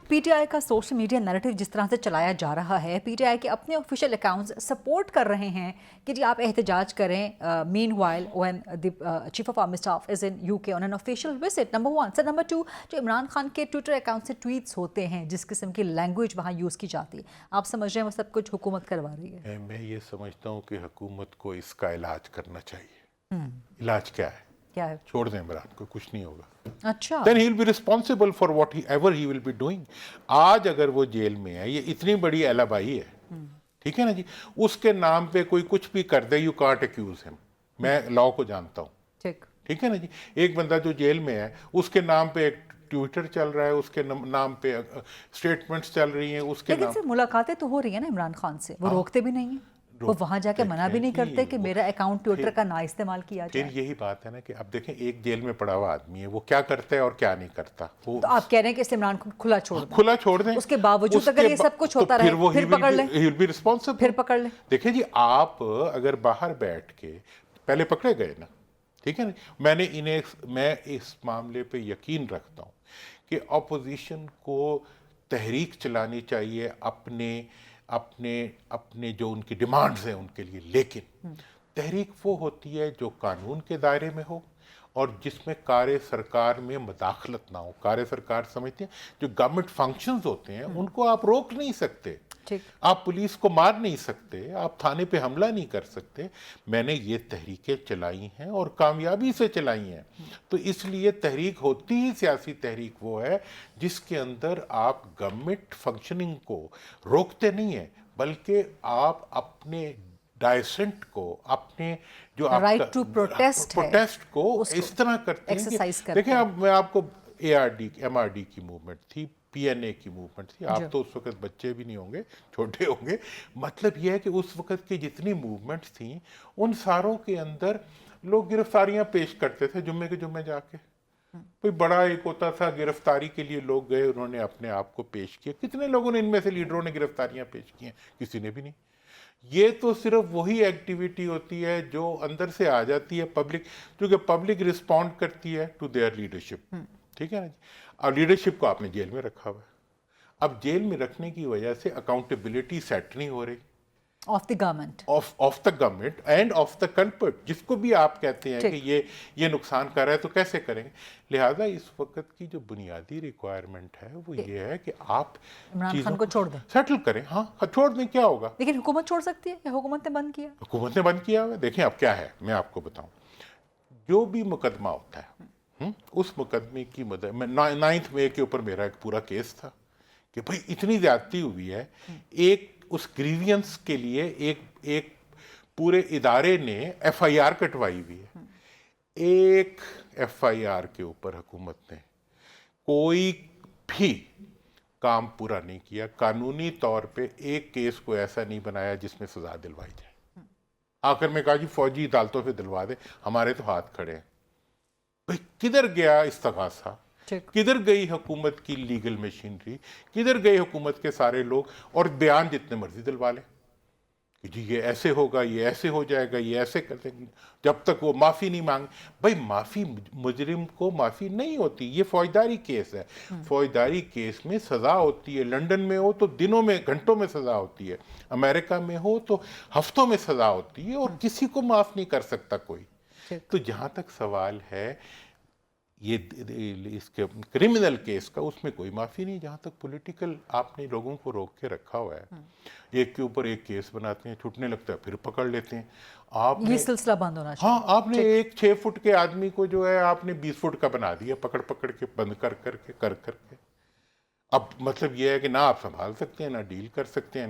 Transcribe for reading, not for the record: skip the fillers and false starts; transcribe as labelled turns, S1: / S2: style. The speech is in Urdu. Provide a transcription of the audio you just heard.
S1: پی ٹی آئی کا سوشل میڈیا نیریٹو جس طرح سے چلایا جا رہا ہے، پی ٹی آئی کے اپنے آفیشیل اکاؤنٹس سپورٹ کر رہے ہیں کہ جی آپ احتجاج کریں. Meanwhile when the chief of army staff is in U K on an official visit. Number 1. Sir number 2، جو عمران خان کے ٹویٹر اکاؤنٹ سے ٹویٹس ہوتے ہیں، جس قسم کی لینگویج وہاں یوز کی جاتی ہے، آپ سمجھ رہے ہیں وہ سب کچھ حکومت کروا رہی ہے؟
S2: میں یہ سمجھتا ہوں کہ حکومت کو اس کا علاج کرنا چاہیے. علاج کیا ہے؟
S1: کیا ہے؟
S2: چھوڑ دیں عمران کو، کچھ نہیں ہوگا.
S1: اچھا.
S2: then he will be responsible for whatever he will be doing. آج اگر وہ جیل میں ہے، یہ اتنی بڑی الابائی ہے، ٹھیک ہے نا جی، اس کے نام پہ کوئی کچھ بھی کر دے، you can't accuse him. میں لاء کو جانتا ہوں، ٹھیک ہے نا جی. ایک بندہ جو جیل میں ہے، اس کے نام پہ ایک ٹویٹر چل رہا ہے، اس کے نام پہ اسٹیٹمنٹس چل رہی ہیں، اس کے
S1: لیکن
S2: نام.
S1: سر ملاقاتیں تو ہو رہی ہیں نا عمران خان سے، وہ روکتے بھی نہیں ہیں، وہ وہاں جا کے منع بھی نہیں کرتے کہ میرا اکاؤنٹ ٹویٹر کا نہ استعمال کیا جائے.
S2: پھر یہی بات ہے نا کہ اب دیکھیں ایک جیل میں پڑا ہوا آدمی ہے، وہ کیا کرتا ہے اور کیا نہیں کرتا.
S1: تو آپ کہہ رہے ہیں کہ اس عمران کو کھلا چھوڑ دیں؟
S2: کھلا چھوڑ دیں.
S1: اس کے باوجود اگر یہ سب کچھ ہوتا رہے پھر پکڑ لیں،
S2: he will be responsible.
S1: پھر پکڑ لیں.
S2: دیکھیں جی، آپ اگر باہر بیٹھ کے پہلے پکڑے گئے نا، ٹھیک ہے نا، میں اس معاملے پہ یقین رکھتا ہوں کہ اپوزیشن کو تحریک چلانی چاہیے اپنے جو ان کی ڈیمانڈز ہیں ان کے لیے، لیکن تحریک وہ ہوتی ہے جو قانون کے دائرے میں ہو اور جس میں کار سرکار میں مداخلت نہ ہو. کار سرکار سمجھتے ہیں جو گورنمنٹ فنکشنز ہوتے ہیں ان کو آپ روک نہیں سکتے، آپ پولیس کو مار نہیں سکتے، آپ تھانے پہ حملہ نہیں کر سکتے. میں نے یہ تحریکیں چلائی ہیں اور کامیابی سے چلائی ہیں. تو اس لیے تحریک ہوتی ہی سیاسی تحریک وہ ہے جس کے اندر آپ گورنمنٹ فنکشننگ کو روکتے نہیں ہیں، بلکہ آپ اپنے ڈائسنٹ کو، اپنے جو آپ
S1: رائٹ ٹو
S2: پروٹیسٹ کو اس طرح کرتے ہیں کہ دیکھیں، اب میں آپ کو ایم آر ڈی کی موومنٹ تھی، پی این اے کی موومنٹ تھی. آپ تو اس وقت بچے بھی نہیں ہوں گے، چھوٹے ہوں گے. مطلب یہ ہے کہ اس وقت کی جتنی موومنٹس تھیں ان ساروں کے اندر لوگ گرفتاریاں پیش کرتے تھے جمعے کے جمعے جا کے. کوئی بڑا ایک ہوتا تھا، گرفتاری کے لیے لوگ گئے، انہوں نے اپنے آپ کو پیش کیا. کتنے لوگوں نے ان میں سے لیڈروں نے گرفتاریاں پیش کی ہیں؟ کسی نے بھی نہیں. یہ تو صرف وہی ایکٹیویٹی ہوتی ہے جو اندر سے آ جاتی ہے پبلک، کیونکہ پبلک رسپونڈ کرتی ہے ٹو دیئر لیڈرشپ. ٹھیک ہے نا جی. اور لیڈرشپ کو آپ نے جیل میں رکھا ہوا ہے. اب جیل میں رکھنے کی وجہ سے اکاؤنٹیبلٹی سیٹ نہیں ہو رہی
S1: of the government,
S2: of the government and of the culprit, جس کو بھی آپ کہتے ہیں کہ یہ نقصان کر رہا ہے تو کیسے کریں گے. لہٰذا اس وقت کی جو بنیادی ریکوائرمنٹ ہے وہ یہ ہے کہ آپ
S1: عمران خان کو چھوڑ دیں،
S2: سیٹل کریں. ہاں چھوڑ دیں، کیا ہوگا.
S1: لیکن حکومت چھوڑ سکتی ہے یا حکومت نے بند کیا؟
S2: حکومت نے بند کیا ہوا. دیکھیں اب کیا ہے، میں آپ کو بتاؤں. جو بھی مقدمہ ہوتا ہے اس مقدمے کی 9 مئی کے اوپر میرا ایک پورا کیس تھا کہ بھئی اتنی زیادتی ہوئی ہے. ایک اس گریوینس کے لیے ایک پورے ادارے نے ایف آئی آر کٹوائی ہوئی ہے. ایک ایف آئی آر کے اوپر حکومت نے کوئی بھی کام پورا نہیں کیا. قانونی طور پہ ایک کیس کو ایسا نہیں بنایا جس میں سزا دلوائی جائے. آخر میں کہا جی فوجی عدالتوں پہ دلوا دیں، ہمارے تو ہاتھ کھڑے ہیں. بھئی کدھر گیا استغاثہ، کدھر گئی حکومت کی لیگل مشینری، کدھر گئی حکومت کے سارے لوگ، اور بیان جتنے مرضی دلوا لیں کہ جی یہ ایسے ہوگا، یہ ایسے ہو جائے گا، یہ ایسے کر دیں گے، جب تک وہ معافی نہیں مانگے. بھئی معافی مجرم کو معافی نہیں ہوتی. یہ فوجداری کیس ہے. فوجداری کیس میں سزا ہوتی ہے. لنڈن میں ہو تو دنوں میں، گھنٹوں میں سزا ہوتی ہے. امریکہ میں ہو تو ہفتوں میں سزا ہوتی ہے، اور کسی کو معاف نہیں کر سکتا کوئی. تو جہاں تک سوال ہے یہ اس کے کرمنل کیس کا، اس میں کوئی معافی نہیں. جہاں تک پولیٹیکل آپ نے لوگوں کو روک کے رکھا ہوا ہے، ایک کے اوپر ایک کیس بناتے ہیں، چھوٹنے لگتا ہے پھر پکڑ لیتے ہیں. آپ
S1: یہ سلسلہ بند ہونا چاہیے.
S2: ہاں، آپ نے ایک 6 فٹ کے آدمی کو جو ہے آپ نے 20 فٹ کا بنا دیا، پکڑ کے بند کر کے. اب مطلب یہ ہے کہ نہ آپ سنبھال سکتے ہیں، نہ ڈیل کر سکتے ہیں.